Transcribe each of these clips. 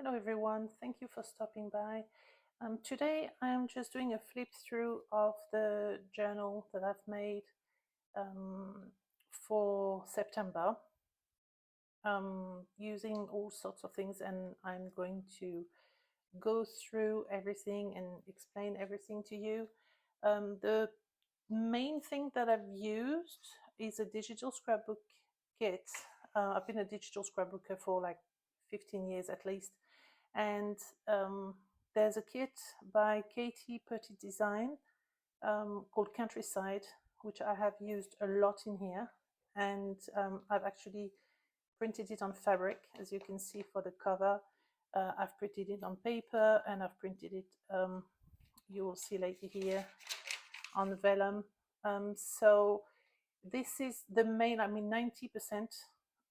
Hello everyone, thank you for stopping by. Today I'm just doing a flip through of the journal that I've made for September using all sorts of things, and I'm going to go through everything and explain everything to you. The main thing that I've used is a digital scrapbook kit. I've been a digital scrapbooker for like 15 years at least, and there's a kit by Katie Petit Design called Countryside, which I have used a lot in here, and I've actually printed it on fabric, as you can see for the cover. I've printed it on paper, and I've printed it, you will see later here, on vellum. So this is the main, 90%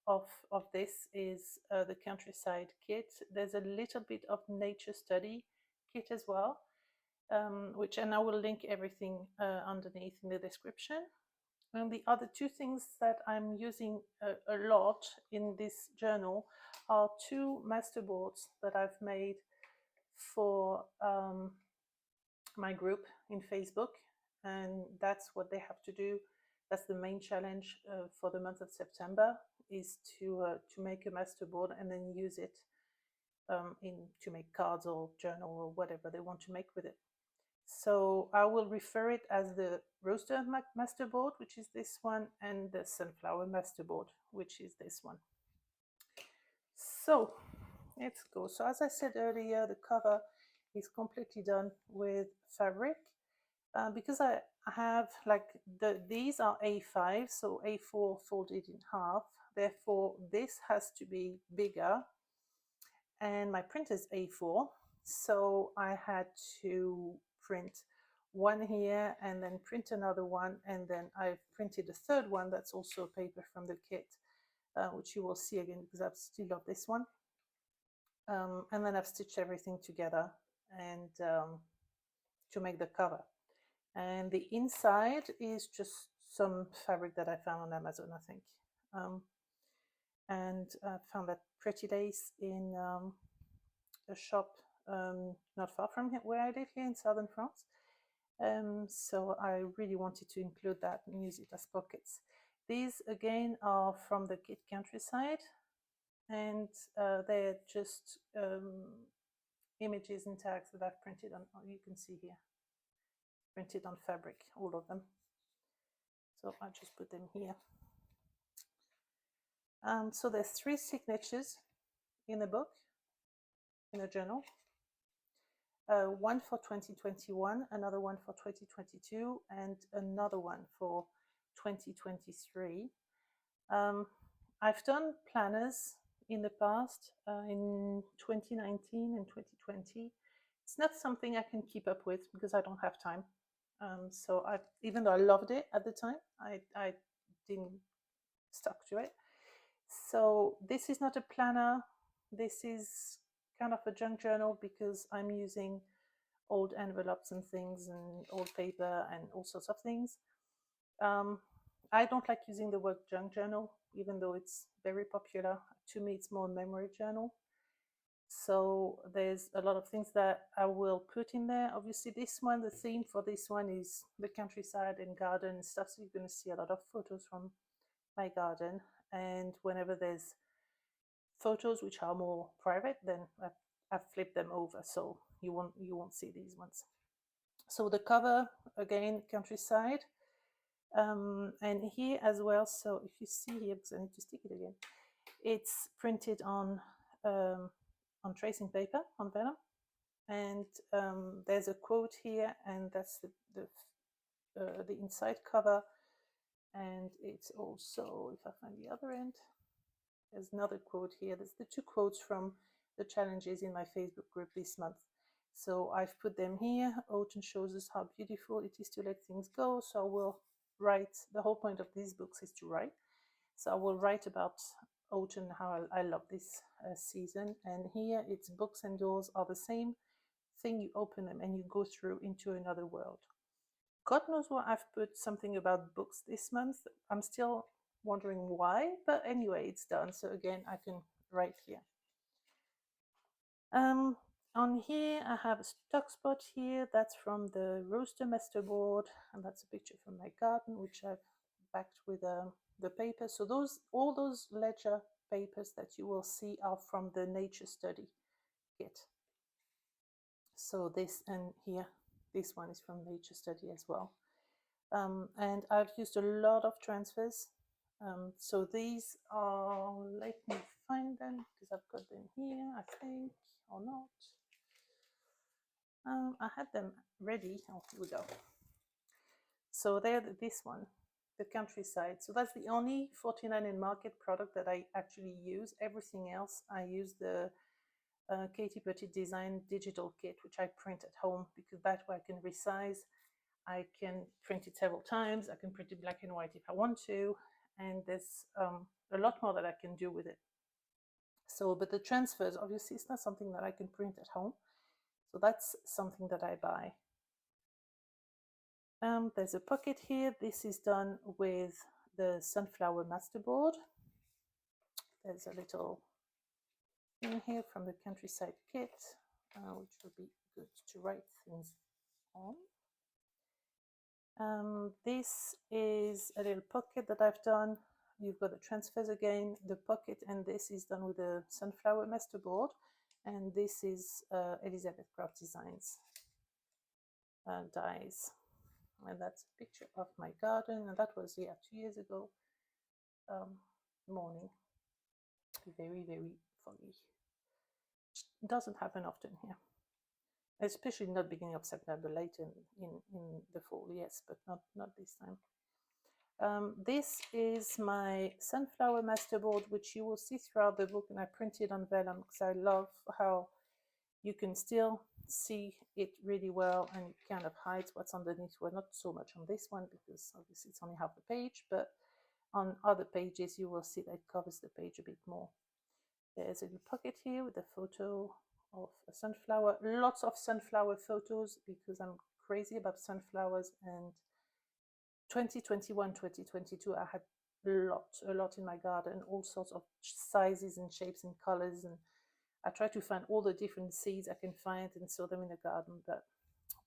of this is the Countryside kit. There's a little bit of nature study kit as well, and I will link everything underneath in the description. And the other two things that I'm using a lot in this journal are two masterboards that I've made for my group in Facebook, and that's what they have to do. That's the main challenge for the month of September, is to make a masterboard and then use it to make cards or journal or whatever they want to make with it. So I will refer it as the Roaster Masterboard, which is this one, and the Sunflower Masterboard, which is this one. So let's go. So as I said earlier, the cover is completely done with fabric. Because I have these are A5, so A4 folded in half. Therefore, this has to be bigger, and my print is A4, so I had to print one here and then print another one, and then I've printed a third one that's also paper from the kit, which you will see again because I still love this one. And then I've stitched everything together and to make the cover. And the inside is just some fabric that I found on Amazon, I think. And I found that pretty lace in a shop not far from where I live here in southern France. So I really wanted to include that and use it as pockets. These again are from the kit Countryside, and they're just images and tags that I've printed on, you can see here, printed on fabric, all of them. So I just put them here. So there's 3 signatures in the book, in a journal. One for 2021, another one for 2022, and another one for 2023. I've done planners in the past, in 2019 and 2020. It's not something I can keep up with because I don't have time. So even though I loved it at the time, I didn't stuck to it. So this is not a planner. This is kind of a junk journal because I'm using old envelopes and things and old paper and all sorts of things. I don't like using the word junk journal, even though it's very popular. To me, it's more a memory journal. So there's a lot of things that I will put in there. Obviously, this one, the theme for this one is the countryside and garden and stuff. So you're going to see a lot of photos from my garden. And whenever there's photos which are more private, then I've flipped them over, so you won't see these ones. So the cover, again, Countryside. And here as well, so if you see here, because I need to stick it again, it's printed on tracing paper, on vellum, and there's a quote here, and that's the inside cover. And it's also, if I find the other end, there's another quote here. There's the 2 quotes from the challenges in my Facebook group this month. So I've put them here. Autumn shows us how beautiful it is to let things go. So I will write, the whole point of these books is to write. So I will write about autumn, how I love this season. And here it's books and doors are the same thing. You open them and you go through into another world. God knows why I've put something about books this month. I'm still wondering why, but anyway, it's done. So again, I can write here. On here, I have a stock spot here. That's from the roaster master board, and that's a picture from my garden, which I've backed with the paper. So all those ledger papers that you will see are from the nature study kit. So this, and here, this one is from nature study as well. And I've used a lot of transfers. So these are, let me find them because I've got them here, I think, or not. I had them ready. Oh, here we go. So they're this one, the countryside. So that's the only 49 in market product that I actually use. Everything else, I use the Katie Petit Design digital kit, which I print at home because that way I can resize. I can print it several times. I can print it black and white if I want to. And there's a lot more that I can do with it. So, but the transfers, obviously, it's not something that I can print at home. So that's something that I buy. There's a pocket here. This is done with the Sunflower Masterboard. There's a little thing here from the Countryside kit, which would be good to write things on. This is a little pocket that I've done. You've got the transfers again, the pocket, and this is done with the Sunflower Masterboard. And this is Elizabeth Craft Designs dies. And that's a picture of my garden, and that was 2 years ago morning. Very, very foggy. It doesn't happen often here, especially not beginning of September, later in the fall, yes, but not this time. This is my Sunflower Masterboard, which you will see throughout the book, and I printed on vellum because I love how you can still see it really well, and it kind of hides what's underneath. Well, not so much on this one because obviously it's only half a page, but on other pages you will see that it covers the page a bit more. There's a little pocket here with a photo of a sunflower. Lots of sunflower photos because I'm crazy about sunflowers, and 2021, 2022 I had a lot in my garden, all sorts of sizes and shapes and colors, and I try to find all the different seeds I can find and sow them in the garden, but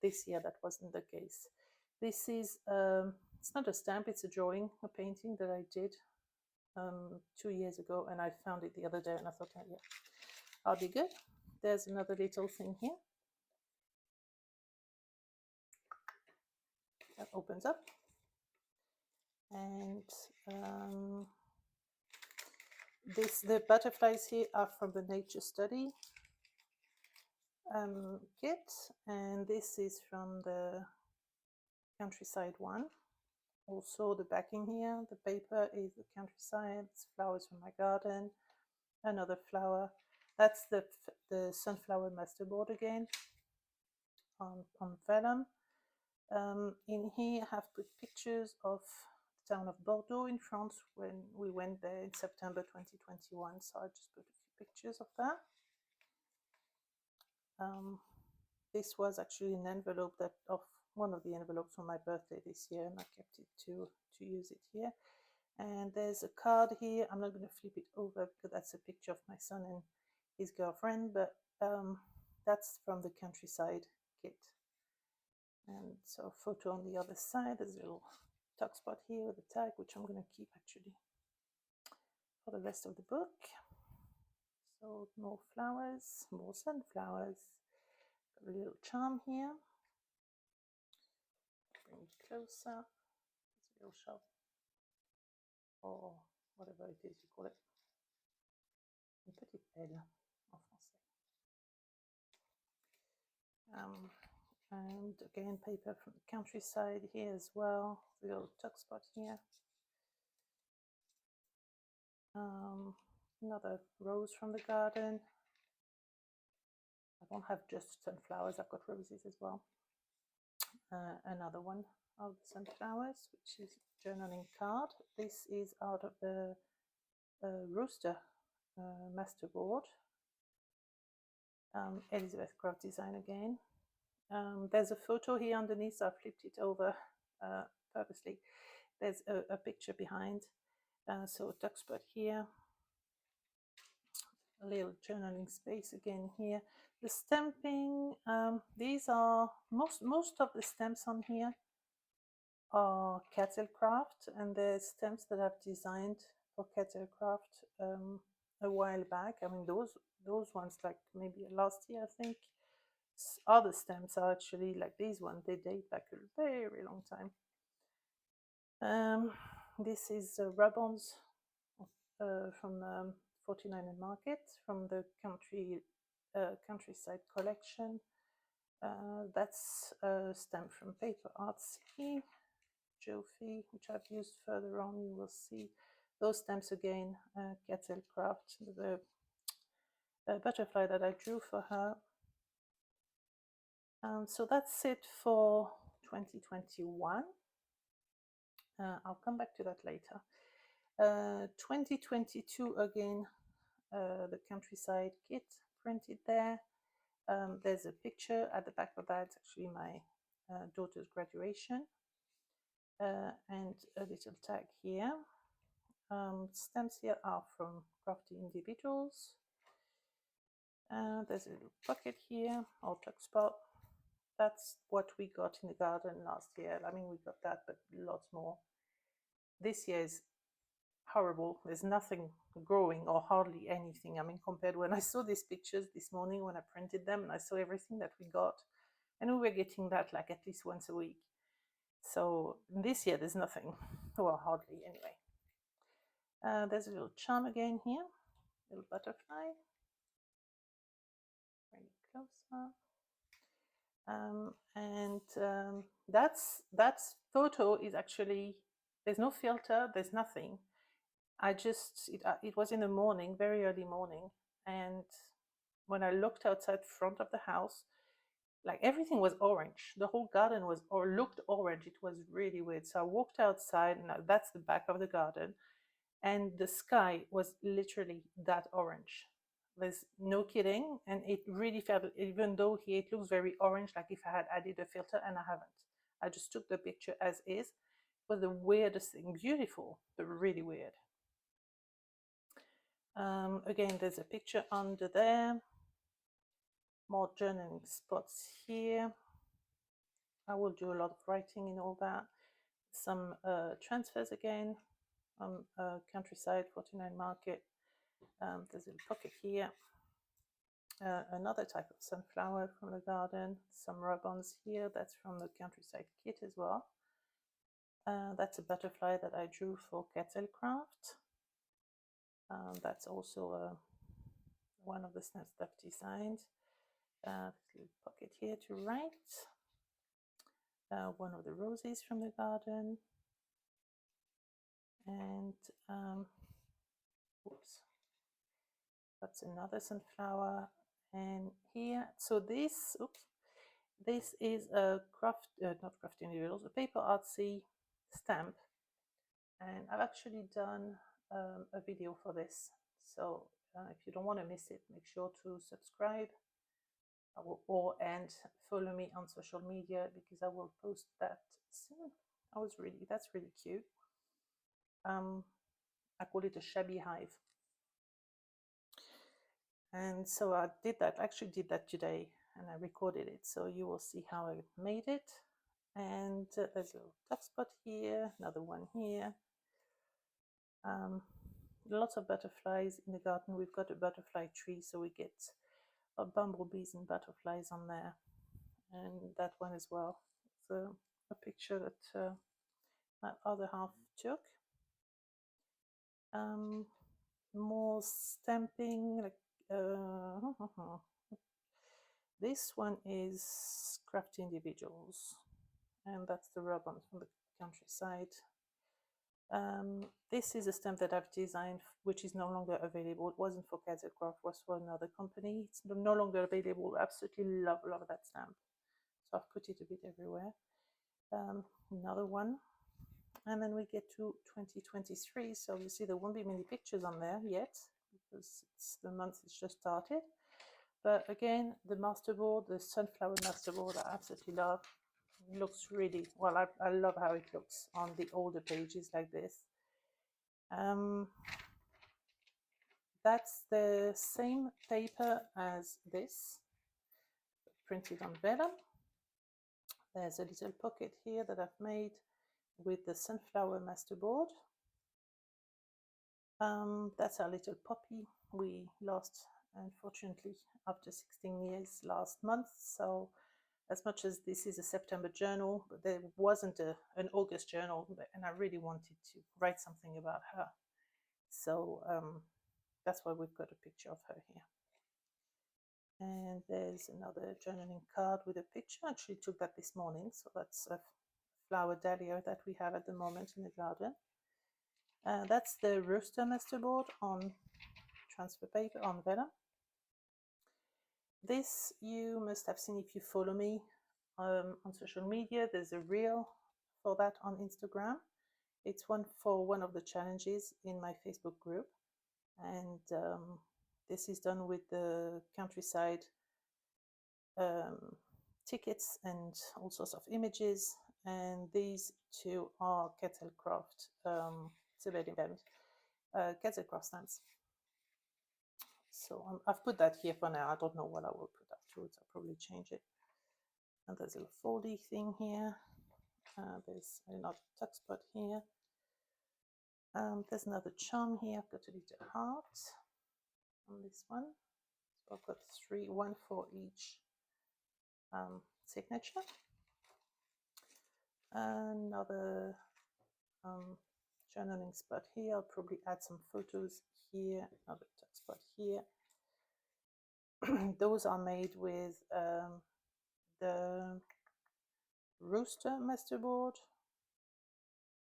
this year that wasn't the case. This is, it's not a stamp, it's a drawing, a painting that I did 2 years ago, and I found it the other day and I thought, yeah, I'll be good. There's another little thing here that opens up, and the butterflies here are from the nature study kit, and this is from the countryside one. Also the backing here, the paper is the countryside, flowers from my garden, another flower. That's the Sunflower Masterboard again on vellum. In here I have put pictures of the town of Bordeaux in France when we went there in September 2021, so I just put a few pictures of that. This was actually an envelope of one of the envelopes for my birthday this year, and I kept it to use it here. And there's a card here. I'm not going to flip it over because that's a picture of my son and his girlfriend, but that's from the countryside kit. And so a photo on the other side. There's a little tuck spot here with a tag, which I'm going to keep actually for the rest of the book. So more flowers, more sunflowers. Got a little charm here. Bring it closer. It's a little sharp, or whatever it is you call it. Une petite pelle en français. And again, paper from the countryside here as well. The little tuck spot here. Another rose from the garden. I don't have just sunflowers, I've got roses as well. Another one of the sunflowers, which is journaling card. This is out of the Roaster Masterboard. Elizabeth Craft Design again. There's a photo here underneath, so I flipped it over purposely. There's a picture behind. So a tuck spot here. a little journaling space again here. The stamping, these are most of the stamps on here are Craft, and the stamps that I've designed for Craft a while back. I mean, those ones, like maybe last year, I think. Other stamps are actually like these ones. They date back a very long time. This is rub-ons from 49 and Market from the countryside collection. That's a stamp from Paper Artsy, Jofi, which I've used further on. You will see those stamps again. Craft, the butterfly that I drew for her. So that's it for 2021. I'll come back to that later. 2022 again, the countryside kit printed there. There's a picture at the back of that. It's actually my daughter's graduation, and a little tag here. Stamps here are from Crafty Individuals. There's a little pocket here, or tuck spot. That's what we got in the garden last year. I mean, we got that, but lots more. This year is horrible. There's nothing growing, or hardly anything. I mean, compared when I saw these pictures this morning when I printed them and I saw everything that we got, and we were getting that like at least once a week. So this year there's nothing, well, hardly anyway. There's a little charm again here, little butterfly, bring it closer. That photo is actually, there's no filter, there's nothing. It was in the morning, very early morning, and when I looked outside front of the house, like everything was orange. The whole garden was or looked orange. It was really weird. So I walked outside, and that's the back of the garden, and the sky was literally that orange. There's no kidding, and it really felt, even though here it looks very orange, like if I had added a filter, and I haven't. I just took the picture as is. It was the weirdest thing. Beautiful, but really weird. Again, there's a picture under there. More journaling spots here. I will do a lot of writing in all that. Some transfers again on Countryside 49 Market. There's a pocket here. Another type of sunflower from the garden. Some rub-ons here. That's from the Countryside kit as well. That's a butterfly that I drew for Craft. That's also one of the stamps that I've designed. Little pocket here to write. One of the roses from the garden. And oops, that's another sunflower. And here, so this is a not Craft Individuals, a Paper Artsy stamp, and I've actually done a video for this. So if you don't want to miss it, make sure to subscribe and follow me on social media, because I will post that soon. That's really cute. I call it a shabby hive. And so I actually did that today, and I recorded it, so you will see how I made it. And there's a little tuck spot here, another one here. Lots of butterflies in the garden. We've got a butterfly tree, so we get bumblebees and butterflies on there, and that one as well. So a picture that my other half took. More stamping, like this one is Crafty Individuals, and that's the rub-on from the Countryside. This is a stamp that I've designed, which is no longer available. It wasn't for Craft, it was for another company. It's no longer available. I absolutely love that stamp, so I've put it a bit everywhere. Another one, and then we get to 2023. So obviously there won't be many pictures on there yet, because the month has just started. But again, the masterboard, the sunflower masterboard, I absolutely love. It looks really well. I love how it looks on the older pages like this. that's the same paper as this, printed on vellum. There's a little pocket here that I've made with the sunflower masterboard. That's our little puppy. We lost, unfortunately, after 16 years last month. So as much as this is a September journal, but there wasn't an August journal, and I really wanted to write something about her. So that's why we've got a picture of her here. And there's another journaling card with a picture. I actually took that this morning. So that's a flower dahlia that we have at the moment in the garden. That's the rooster masterboard on transfer paper on vellum. This you must have seen if you follow me on social media. There's a reel for that on Instagram. It's one for one of the challenges in my Facebook group, and this is done with the countryside tickets and all sorts of images. And these two are Kettlecraft, Kettlecraft stamps. So I've put that here for now. I don't know what I will put afterwards. I'll probably change it. And there's a little foldy thing here. There's another tuck spot here. There's another charm here. I've got a little heart on this one. So I've got three, one for each signature. Another journaling spot here. I'll probably add some photos here. Another tuck spot here. Those are made with the rooster masterboard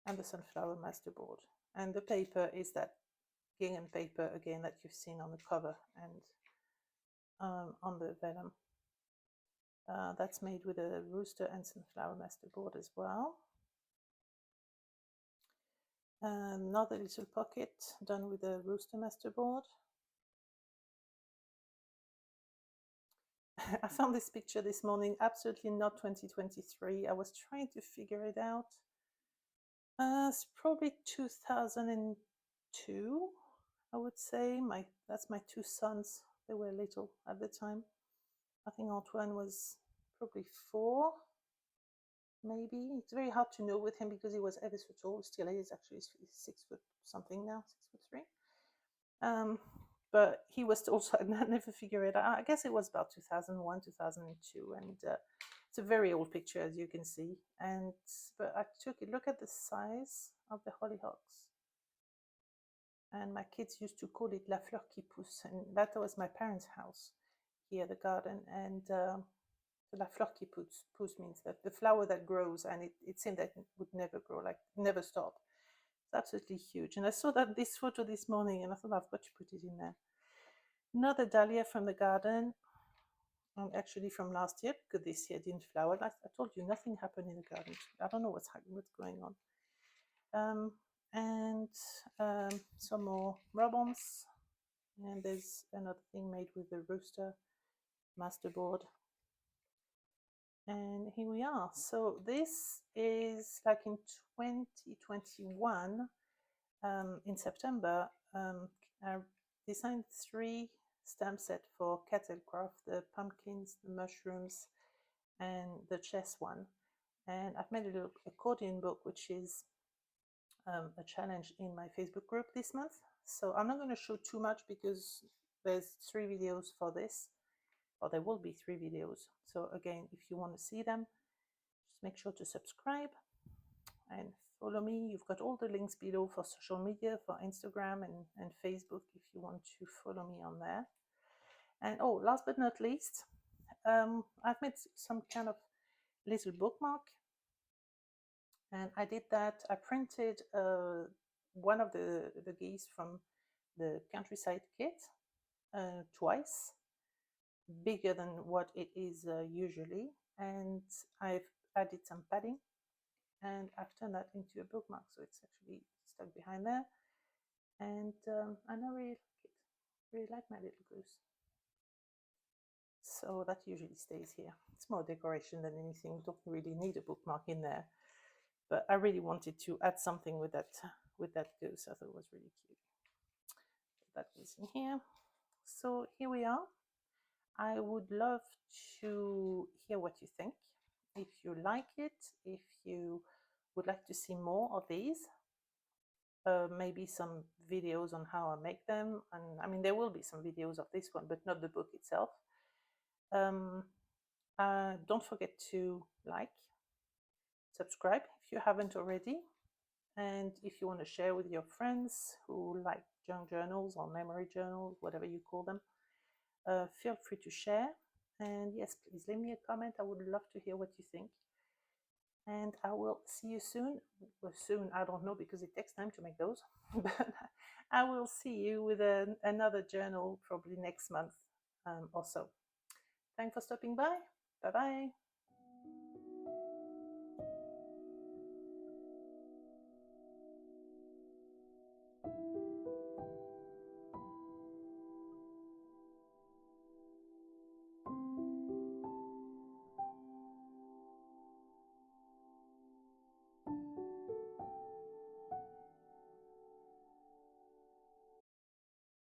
and the sunflower masterboard. And the paper is that gingham paper again that you've seen on the cover and on the vellum. That's made with a rooster and sunflower masterboard as well. Another little pocket done with a rooster masterboard. I found this picture this morning, absolutely not 2023. I was trying to figure it out. It's probably 2002, I would say. That's my two sons. They were little at the time. I think Antoine was probably 4, maybe. It's very hard to know with him because he was ever so tall. Still is, actually. He's 6 foot something now, 6'3". But he was also, I never figure it out. I guess it was about 2001, 2002. And it's a very old picture, as you can see. But I took a look at the size of the hollyhocks. And my kids used to call it La Fleur qui pousse. And that was my parents' house here, the garden. And La Fleur qui pousse means that the flower that grows. And it seemed that it would never grow, like never stop. It's absolutely huge. And I saw this photo this morning and I thought I've got to put it in there. Another dahlia from the garden, actually from last year, because this year didn't flower. Like I told you, nothing happened in the garden. I don't know what's going on. Some more rub-ons. And there's another thing made with the rooster masterboard. And here we are. So this is like in 2021, in September, I designed 3 stamp set for Kettlecraft, the pumpkins, the mushrooms, and the chess one. And I've made a little accordion book, which is a challenge in my Facebook group this month. So I'm not going to show too much because there's 3 videos for this, or there will be 3 videos. So again, if you want to see them, just make sure to subscribe and follow me. You've got all the links below for social media, for Instagram and Facebook if you want to follow me on there. And oh, last but not least, I've made some kind of little bookmark. And I did that. I printed one of the geese from the countryside kit twice, bigger than what it is usually. And I've added some padding. And I've turned that into a bookmark, so it's actually stuck behind there. And I really like it. Really like my little goose. So that usually stays here. It's more decoration than anything. You don't really need a bookmark in there. But I really wanted to add something with that goose. I thought it was really cute. that goes in here. So here we are. I would love to hear what you think. If you like it, if you would like to see more of these, maybe some videos on how I make them. And I mean, there will be some videos of this one, but not the book itself. Don't forget to like, subscribe if you haven't already. And if you want to share with your friends who like junk journals or memory journals, whatever you call them, feel free to share. And yes, please leave me a comment. I would love to hear what you think. And I will see you soon. Well, soon, I don't know, because it takes time to make those. But I will see you with another journal probably next month or so. Thanks for stopping by. Bye-bye.